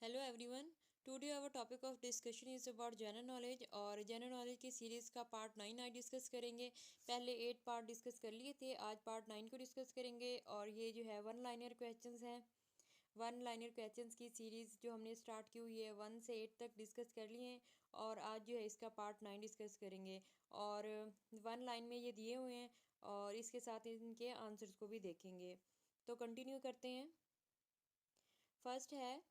Hello everyone. Today our topic of discussion is about general knowledge और general knowledge की series का part 9 आज discuss करेंगे। पहले 8 पार्ट डिस्कस कर लिए थे, आज पार्ट 9 को डिस्कस करेंगे। और ये जो है वन लाइनर क्वेश्चंस हैं। वन लाइनर क्वेश्चंस की सीरीज़ जो हमने स्टार्ट की हुई है 1 से 8 तक डिस्कस कर लिए हैं और आज जो है इसका पार्ट 9 डिस्कस करेंगे। और वन लाइन में ये दिए हुए हैं और इसके साथ इनके आंसर्स को भी देखेंगे। तो कंटिन्यू करते हैं। फर्स्ट है,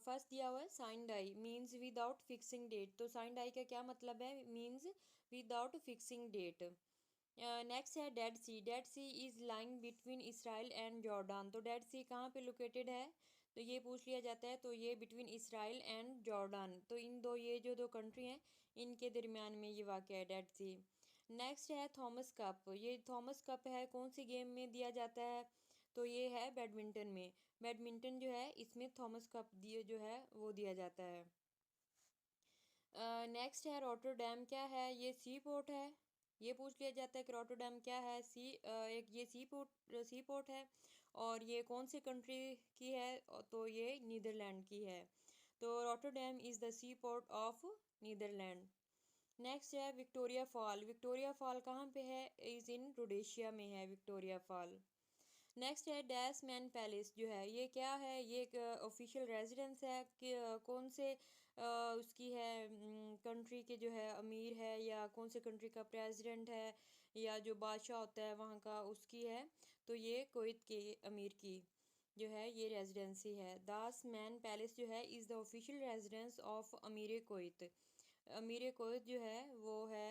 फर्स्ट दिया हुआ है sine die means without fixing date. तो साइन डाई का क्या मतलब है? Means without fixing date. Next है dead sea. Dead sea is lying between Israel and Jordan. तो डेड सी कहाँ पे लोकेटेड है? तो ये पूछ लिया जाता है। तो ये बिटवीन इसराइल एंड जॉर्डान, तो इन दो, ये जो दो कंट्री हैं इनके दरमियान में ये वाक़ है डेड सी। नेक्स्ट है थॉमस कप। ये थॉमस कप है कौन सी गेम में दिया जाता है? तो ये है बैडमिंटन में। बैडमिंटन जो है इसमें थॉमस कप दिए जो है वो दिया जाता है। नेक्स्ट है रोटरडैम। क्या है? ये सी पोर्ट है। ये पूछ लिया जाता है कि रोटरडैम क्या है। एक ये सी पोर्ट है और ये कौन सी कंट्री की है? तो ये नीदरलैंड की है। तो Rotterdam is the sea port of Netherland. Next है विक्टोरिया फॉल। विक्टोरिया फॉल कहाँ पे है? इज़ इन रोडेशिया में है विक्टोरिया फॉल। नेक्स्ट है डैश मैन पैलेस। जो है ये क्या है? ये एक ऑफिशियल रेजिडेंस है कि कौन से उसकी है कंट्री के जो है अमीर है, या कौन से कंट्री का प्रेसिडेंट है, या जो बादशाह होता है वहाँ का उसकी है। तो ये कुवैत के अमीर की जो है ये रेजिडेंसी है। दास मैन पैलेस जो है is the official residence of अमीर कुवैत। अमीर कुवैत जो है वो है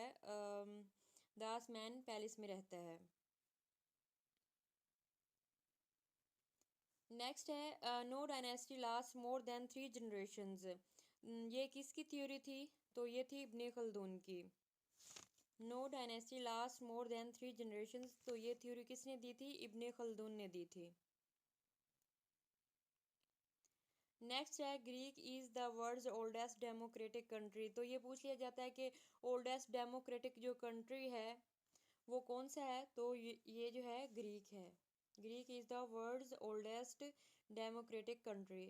दास मैन पैलेस में रहता है। नेक्स्ट है no dynasty last more than 3 generations. ये किसकी थ्योरी थी? तो ये थी इब्ने खल्दून की। No dynasty last more than 3 generations, तो ये थ्योरी किसने दी थी? इब्ने खल्दून ने दी थी। नेक्स्ट है Greek is the world's oldest democratic country. तो ये पूछ लिया जाता है कि ओल्डेस्ट डेमोक्रेटिक जो कंट्री है वो कौन सा है? तो ये जो है ग्रीक है। Greek is the world's oldest democratic country.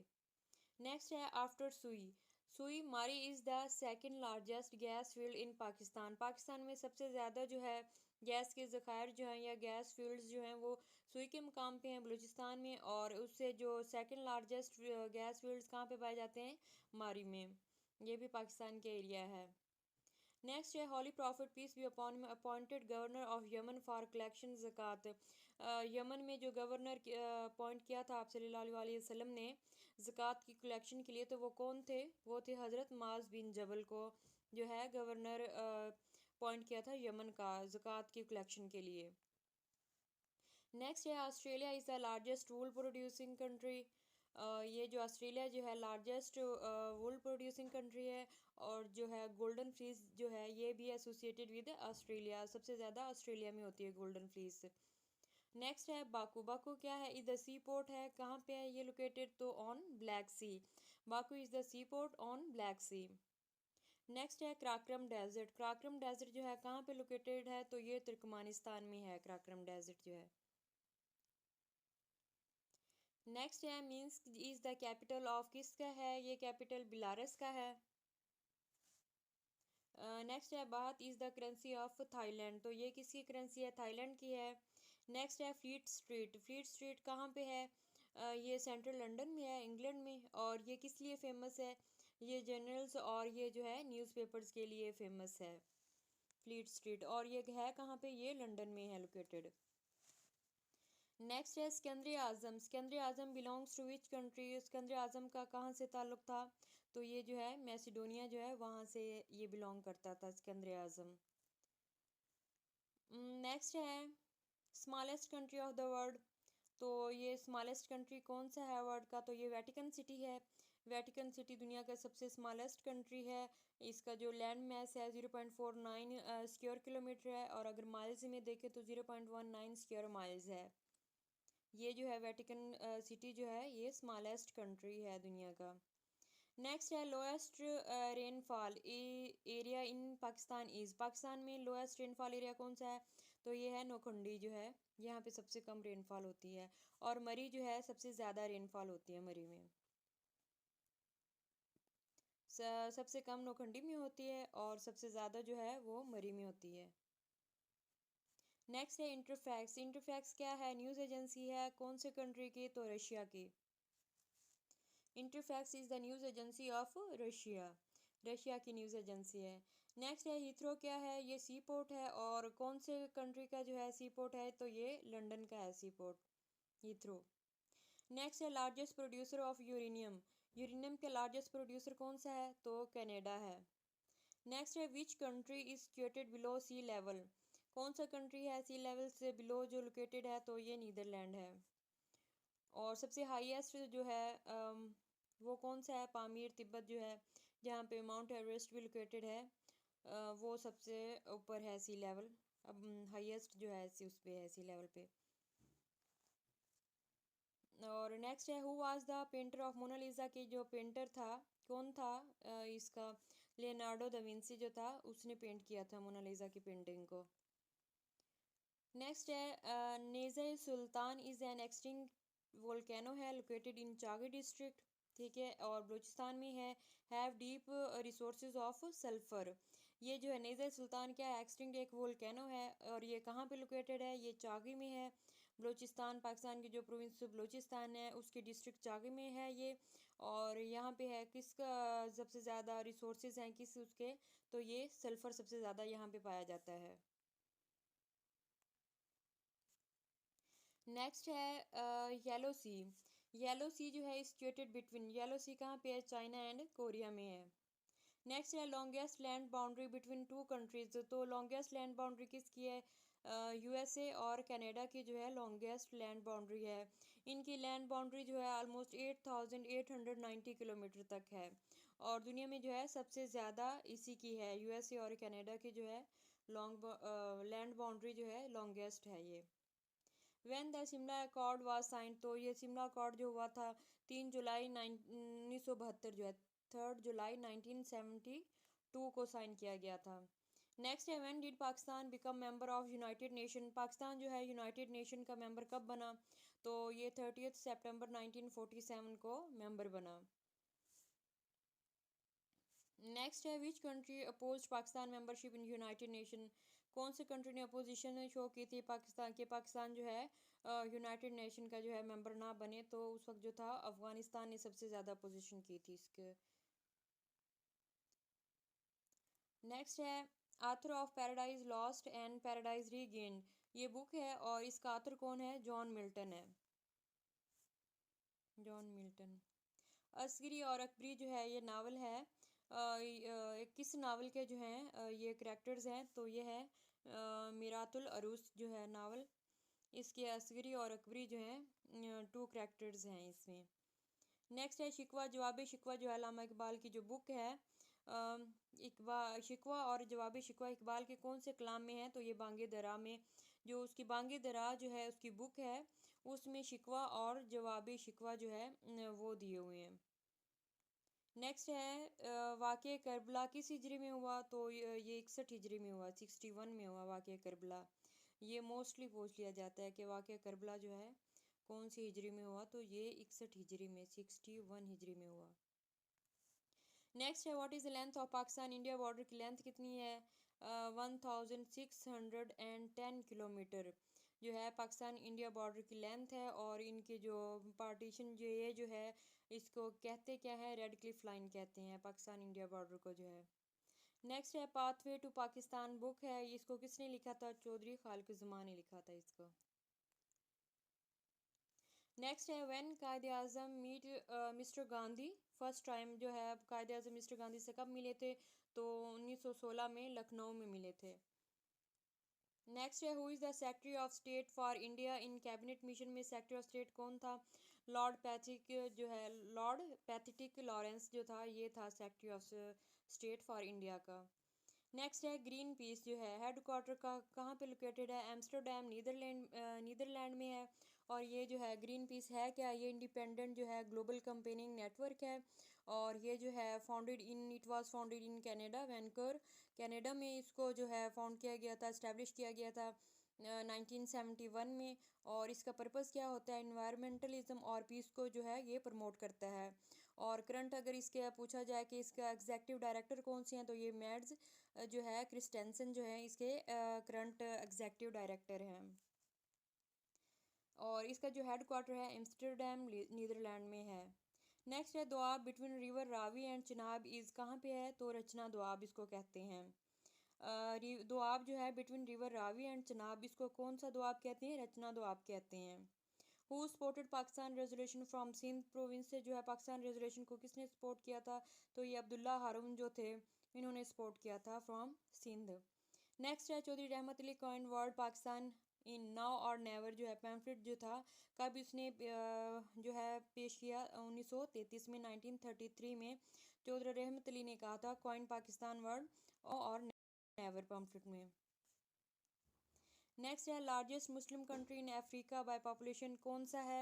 Next है after Sui. Sui Mari is the second largest gas field in Pakistan. Pakistan में सबसे ज़्यादा जो है गैस के ज़खायर जो हैं या गैस फील्ड्स जो हैं वो सुई के मुकाम पे हैं बलूचिस्तान में। और उससे जो सेकंड लार्जेस्ट गैस फील्ड्स कहाँ पे पाए जाते हैं? मारी में। ये भी पाकिस्तान के एरिया है। नेक्स्ट है holy prophet peace be upon में appointed governor of Yemen for collection ज़कात। यमन में जो गवर्नर अपॉइंट किया था आप सल्लल्लाहु अलैहि वसल्लम ने ज़कात की कलेक्शन के लिए, तो वो कौन थे? वो थे हज़रत माज बिन जबल को जो है गवर्नर अपॉइंट किया था यमन का ज़कात की कलेक्शन के लिए। नेक्स्ट है Australia is the largest wool producing country. ये जो ऑस्ट्रेलिया जो है लार्जेस्ट वूल प्रोड्यूसिंग कंट्री है। और जो है गोल्डन फ्लीस जो है ये भी एसोसिएटेड विद ऑस्ट्रेलिया, सबसे ज़्यादा ऑस्ट्रेलिया में होती है गोल्डन फ्लीस। नेक्स्ट है बाकू। बाकू क्या है? इधर सी पोर्ट है। कहाँ पे है ये लोकेटेड? तो on Black Sea. Baku is the sea port on Black Sea. Next है क्राक्रम डेजर्ट। क्राक्रम डेजर्ट जो है कहाँ पे लोकेटेड है? तो ये तुर्कमानिस्तान में है क्राक्रम डेजर्ट जो है। नेक्स्ट है means is the capital of किसका है? ये कैपिटल बिलारस का है। नेक्स्ट है bath is the currency of Thailand. तो ये किसकी करेंसी है? थाईलैंड की है। नेक्स्ट है फ्लीट स्ट्रीट। फ्लीट स्ट्रीट कहाँ पे है? ये सेंट्रल लंदन में है इंग्लैंड में। और ये किस लिए फेमस है? ये जर्नल्स और ये जो है न्यूज़पेपर्स के लिए फेमस है फ्लीट स्ट्रीट। और ये है कहाँ पे? ये लंदन में है लोकेटेड। नेक्स्ट है Sikandar Azam. Sikandar Azam belongs to which country. Sikandar Azam का कहाँ से ताल्लुक़ था? तो ये जो है मैसिडोनिया जो है वहाँ से ये बिलोंग करता था सिकंदर आज़म। नेक्स्ट है smallest country of the world. तो ये स्मॉलेस्ट कंट्री कौन सा है वर्ल्ड का? तो ये वेटिकन सिटी है। वेटिकन सिटी दुनिया का सबसे स्मॉलेस्ट कंट्री है। इसका जो लैंड मैस है 0.49 स्क्वायर किलोमीटर है। और अगर माइल्स में देखें तो 0.19 स्क्वायर माइल्स है। ये जो है वेटिकन सिटी जो है ये स्मॉलेस्ट कंट्री है दुनिया का। नेक्स्ट है lowest rainfall area in Pakistan is. Pakistan में लोएस्ट रेनफॉल एरिया कौन सा है? तो ये है नौखंडी जो है, यहाँ पे सबसे कम रेनफॉल होती है। और मरी जो है सबसे ज़्यादा रेनफॉल होती है मरी में। सबसे कम नौखंडी में होती है और सबसे ज़्यादा जो है वो मरी में होती है। नेक्स्ट है इंटरफैक्स। इंटरफैक्स क्या है? न्यूज़ एजेंसी है। कौन से कंट्री की? तो रशिया की। Interfax is the news agency of Russia. Russia की न्यूज़ एजेंसी है। नेक्स्ट है हीथ्रो। क्या है? ये सी पोर्ट है। और कौन से कंट्री का जो है सी पोर्ट है? तो ये लंदन का है सी पोर्ट, हीथ्रो। नेक्स्ट है largest producer of uranium. Uranium के लार्जेस्ट प्रोड्यूसर कौन सा है? तो कनाडा है। नेक्स्ट है which country is situated below sea level. कौन सा कंट्री है सी लेवल से बिलो जो लोकेटेड है? तो ये नीदरलैंड है। और सबसे हाईएस्ट जो है वो कौन सा है? पामीर, तिब्बत जो है, जहाँ पे माउंट एवरेस्ट भी लोकेटेड है, वो सबसे ऊपर है सी लेवल। अब हाईएस्ट जो है उस पे है सी लेवल पे। और नेक्स्ट है who was the painter of Mona Lisa. की जो पेंटर था कौन था? इसका लियोनार्डो दा विंसी जो था उसने पेंट किया था मोनालिसा की पेंटिंग को। नेक्स्ट है नेज़े सुल्तान इज़ एन एक्सटिंक्ट वोल्केनो है लोकेटेड इन चागी डिस्ट्रिक्ट। ठीक है, और बलूचिस्तान में है। Have deep resources of sulphur. ये जो है नेज़े सुल्तान क्या है? एक्सटिंक्ट एक वोल्केनो है। और ये कहाँ पे लोकेटेड है? ये चागी में है। बलूचिस्तान पाकिस्तान की जो प्रोविंस बलूचिस्तान है उसकी डिस्ट्रिक्ट चागी में है ये। और यहाँ पे है किसका सबसे ज़्यादा रिसोर्सेज हैं किस उसके? तो ये सल्फ़र सबसे ज़्यादा यहाँ पे पाया जाता है। नेक्स्ट है येलो सी। येलो सी जो है सिचुएटेड बिटवीन, येलो सी कहाँ पे है? चाइना एंड कोरिया में है। नेक्स्ट है longest land boundary between two countries. तो लॉन्गेस्ट लैंड बाउंड्री किसकी है? यूएसए और कनाडा की जो है लॉन्गेस्ट लैंड बाउंड्री है। इनकी लैंड बाउंड्री जो है ऑलमोस्ट 8,890 किलोमीटर तक है। और दुनिया में जो है सबसे ज़्यादा इसी की है, यूएसए और कनाडा की जो है लॉन्ग लैंड बाउंड्री जो है लॉन्गेस्ट है ये। When the Shimla accord was sign. तो ये शिमला अकॉर्ड जो हुआ था 3 जुलाई 1972 जो है, 3 जुलाई 1972 को साइन किया गया था। नेक्स्ट है when did Pakistan become member of United nation. Pakistan जो है यूनाइटेड नेशन का मेंबर कब बना? तो ये 30 सितंबर 1947 को मेंबर बना। नेक्स्ट है which country oppose Pakistan membership in United Nation. कौन से कंट्री ने अपोजिशन शो की थी पाकिस्तान के? पाकिस्तान जो है यूनाइटेड नेशन का जो है मेंबर ना बने। तो उस वक्त जो था अफगानिस्तान ने सबसे ज़्यादा अपोजिशन की थी इसके। नेक्स्ट है author of Paradise Lost and Paradise Regained. ये बुक है और इसका आथर कौन है? जॉन मिल्टन है, जॉन मिल्टन। असगरी और अकबरी जो है ये नावल है। किस नावल के जो हैं ये करेक्टर्स हैं? तो ये है मिरातुल अरूस जो है नावल, इसके असगरी और अकबरी जो हैं टू करेक्टर्स हैं इसमें। नेक्स्ट है शिकवा जवाब शिकवा जो है अल्लामा इकबाल की जो बुक है। इकबाल शिकवा और जवाब शिकवा इकबाल के कौन से कलाम में है? तो ये बांगे दरा में, जो उसकी बांगे दरा जो है उसकी बुक है उसमें शिकवा और जवाब शिकवा जो है वो दिए हुए हैं। नेक्स्ट है वाक़या करबला किस हिजरी में हुआ? तो ये 61 हिजरी में हुआ, 61 में हुआ वाक़या करबला। ये मोस्टली पूछ लिया जाता है कि वाक़या करबला जो है कौन सी हिजरी में हुआ? तो ये 61 हिजरी में, 61 हिजरी में हुआ। नेक्स्ट है what is the length of Pakistan India border की लेंथ कितनी है? 1610 किलोमीटर जो है पाकिस्तान इंडिया बॉर्डर की लेंथ है। और इनके जो पार्टीशन जो ये जो है इसको कहते क्या है? रेड क्लिफ लाइन कहते हैं पाकिस्तान इंडिया बॉर्डर को जो है। नेक्स्ट है पाथवे टू पाकिस्तान बुक है, इसको किसने लिखा था? चौधरी खालिक ज़मान ने लिखा था इसको। नेक्स्ट है when Quaid Azam meet mister Gandhi first time. जो है कायद आज़म मिस्टर गांधी से कब मिले थे? तो 1916 में लखनऊ में मिले थे। नेक्स्ट है who is the secretary of state for India in cabinet mission में सेक्रेटरी ऑफ स्टेट कौन था? लॉर्ड पैथिक जो है, लॉर्ड पैथिटिक लॉरेंस जो था ये था secretary of state for India का। नेक्स्ट है ग्रीन पीस जो है हेड क्वार्टर का कहाँ पे लोकेटेड है? एम्स्टरडेम नीदरलैंड में है। और ये जो है ग्रीन पीस है क्या? ये इंडिपेंडेंट जो है ग्लोबल कंपेनिंग नेटवर्क है। और ये जो है founded in it was founded in Canada Vancouver, Canada में इसको जो है फाउंड किया गया था, इस्टेब्लिश किया गया था 1971 में। और इसका पर्पस क्या होता है, इन्वायरमेंटलिज्म और पीस को जो है ये प्रमोट करता है। और करंट अगर इसके पूछा जाए कि इसका एग्जेक्टिव डायरेक्टर कौन से हैं, तो ये मैड्स जो है क्रिस्टेंसन जो है इसके करंट एग्जेक्टिव डायरेक्टर हैं। और इसका जो हेड क्वार्टर है एम्स्टर्डम नीदरलैंड में है। नेक्स्ट है Doab between river Ravi and Chenab is कहाँ पे है, तो रचना दोआब इसको कहते हैं। दोआब जो है between river Ravi and Chenab, इसको कौन सा दोआब कहते हैं, रचना दोआब कहते हैं। Who supported Pakistan resolution from Sindh province से जो है पाकिस्तान रेजोल्यूशन को किसने सपोर्ट किया था, तो ये अब्दुल्ला हारून जो थे इन्होंने सपोर्ट किया था फ्रॉम सिंध। नेक्स्ट है चौधरी रहमत Ali coin word Pakistan in now और नेवर जो है पैम्फलेट जो था कब इसने जो है पेश किया, 1933 में, 1933 में चौधरी रहमत अली ने कहा था कॉइन पाकिस्तान वर्ड और नेवर पैम्फलेट में। नेक्स्ट है largest Muslim country in Africa by population कौन सा है,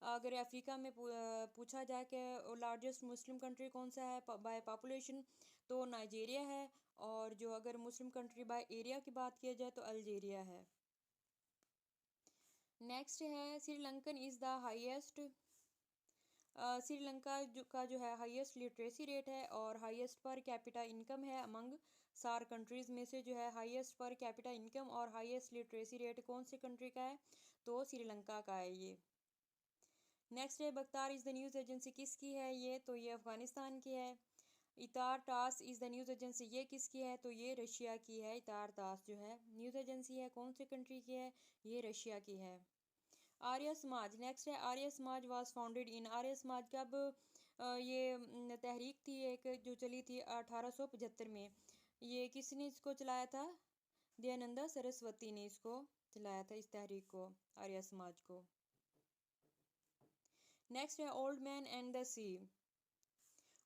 अगर अफ्रीका में पूछा जाए कि लार्जेस्ट मुस्लिम कंट्री कौन सा है बाय पॉपुलेशन, तो नाइजीरिया है। और जो अगर मुस्लिम कंट्री बाय एरिया की बात किया जाए तो अल्जीरिया है। नेक्स्ट है Sri Lankan is the highest, Sri Lanka जो है हाईएस्ट लिटरेसी रेट है और हाईएस्ट पर कैपिटा इनकम है अमंग सार कंट्रीज़ में से, जो है हाईएस्ट पर कैपिटा इनकम और हाईएस्ट लिटरेसी रेट कौन सी कंट्री का है, तो श्रीलंका का है ये। नेक्स्ट है बख्तार इज़ द न्यूज़ एजेंसी किसकी है ये, तो ये अफ़गानिस्तान की है। इतार टास इज़ द न्यूज़ एजेंसी ये किसकी है, तो ये रशिया की है। इतार टास जो है न्यूज़ एजेंसी है कौन सी कंट्री की है, ये रशिया की है। आर्य समाज, नेक्स्ट है आर्य समाज वाज फाउंडेड इन, आर्य समाज कब ये तहरीक थी एक जो चली थी 1875 में, ये किसने इसको चलाया था, दयानंदा सरस्वती ने इसको चलाया था इस तहरीक को, आर्य समाज को। नेक्स्ट है old man and the sea,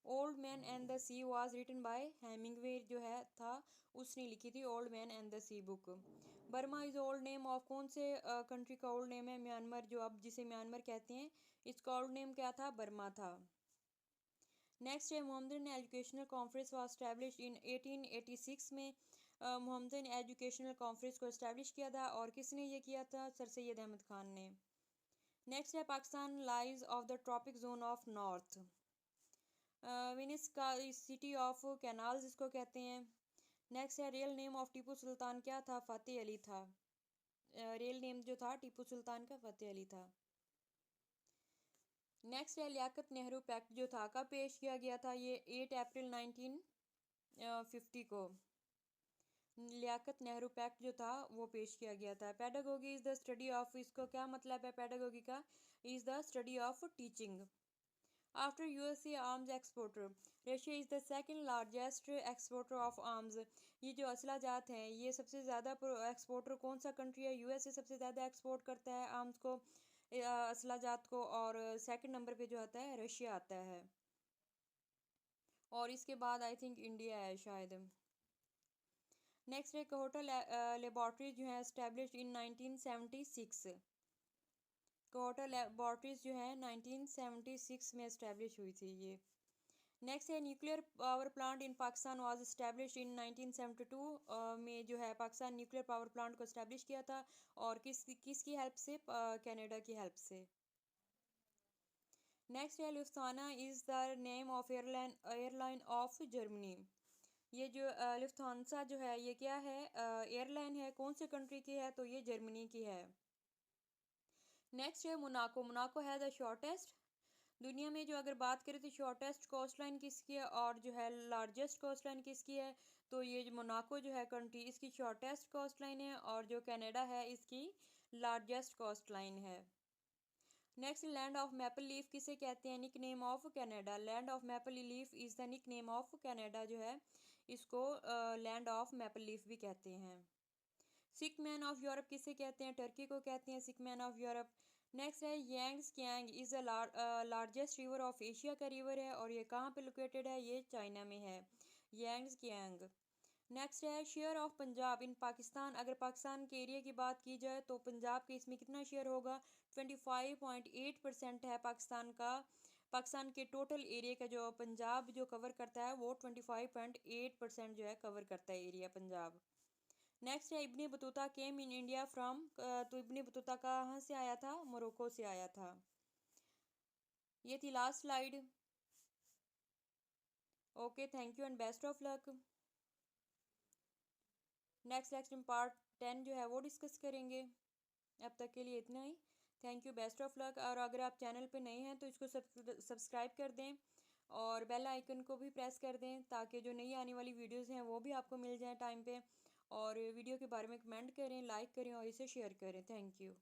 old man and the sea was written by Hemingway जो है था उसने लिखी थी old man and the sea book. Burma is old name of कौन से कंट्री का ओल्ड नेम है, म्यांमार जो अब जिसे म्यांमार कहते हैं इसका ओल्ड नेम क्या था, बर्मा था। नेक्स्ट है Mohammedan educational conference was established in 1886 में, मोहम्मदन एजुकेशनल कॉन्फ्रेंस को इस्टेब्लिश किया था और किसने ये किया था, सर सैयद अहमद खान ने। नेक्स्ट है Pakistan lies of the tropic zone of north, Venice का सिटी ऑफ कैनाल्स इसको कहते हैं। नेक्स्ट है real name of Tipu Sultan क्या था, फ़तेह अली था, रियल नेम जो था टीपू सुल्तान का फ़तेह अली था। नेक्स्ट है लियाकत नेहरू पैक्ट जो था कब पेश किया गया था, ये 8 अप्रैल 1950 को लियाकत नेहरू पैक्ट जो था वो पेश किया गया था। Pedagogy is the study of, इसको क्या मतलब है पेडागोगी का, is the study of teaching. After USA arms exporter, Russia is the second largest exporter of arms, ये जो असलाजात हैं ये सबसे ज़्यादा एक्सपोर्टर कौन सा कंट्री है, यूएसए सबसे ज़्यादा एक्सपोर्ट करता है आर्म्स को, असलाजात को, और सेकंड नंबर पे जो आता है रशिया आता है, और इसके बाद आई थिंक इंडिया है शायद। नेक्स्ट है कोहोटा लेबॉर्ट्रीज जो है इस्टेब्लिश्ड इन 1976, कोहोटा लेबॉर्ट्रीज जो है 1976 में इस्टेब्लिश हुई थी ये। नेक्स्ट है nuclear power plant in Pakistan was established in 1972 में जो है पाकिस्तान न्यूक्लियर पावर प्लांट को इस्टेब्लिश किया था, और किसकी हेल्प से, कनाडा की हेल्प से। नेक्स्ट है Lufthansa is the name of airline of Germany, ये जो लुफ्तांसा जो है ये क्या है, एयरलाइन है कौन से कंट्री की है, तो ये जर्मनी की है। नेक्स्ट है मोनाको, मोनाको है द शॉर्टेस्ट, दुनिया में जो अगर बात करें तो शॉर्टेस्ट कोस्ट लाइन किसकी है और जो है लार्जेस्ट कोस्ट लाइन किसकी है, तो ये जो मोनाको जो है कंट्री इसकी शॉर्टेस्ट कोस्ट लाइन है, और जो कनाडा है इसकी लार्जेस्ट कोस्ट लाइन है। Next land of maple leaf किसे कहते हैं, nickname of Canada, land of maple leaf is the nickname of Canada जो है इसको लैंड ऑफ मैपल लीफ भी कहते हैं। सिक मैन ऑफ यूरोप किसे कहते हैं, टर्की को कहते हैं sick man of Europe. Next है Yangtze Kiang is the largest river of Asia का रिवर है, और ये कहाँ पे लोकेटेड है, ये चाइना में है, यांग्स कियांग। नेक्स्ट है शेयर ऑफ पंजाब इन पाकिस्तान, अगर पाकिस्तान के एरिया की बात की जाए तो पंजाब के इसमें कितना शेयर होगा, 25.8% है पाकिस्तान का, पाकिस्तान के टोटल एरिया का जो पंजाब जो कवर करता है वो 25.8% जो है कवर करता है एरिया पंजाब। नेक्स्ट है Ibn Battuta came in India from, तो इब्ने बतूता कहाँ से आया था? मोरक्को से आया था। ये थी last slide. Okay, thank you and best of luck. Next lecture part 10 जो है वो डिस्कस करेंगे। अब तक के लिए इतना ही। Thank you, best of luck. और अगर आप चैनल पे नए हैं तो इसको सब्सक्राइब कर दें और बेल आइकन को भी प्रेस कर दें ताकि जो नई आने वाली वीडियोस हैं वो भी आपको मिल जाए टाइम पे। और वीडियो के बारे में कमेंट करें, लाइक करें और इसे शेयर करें। Thank you.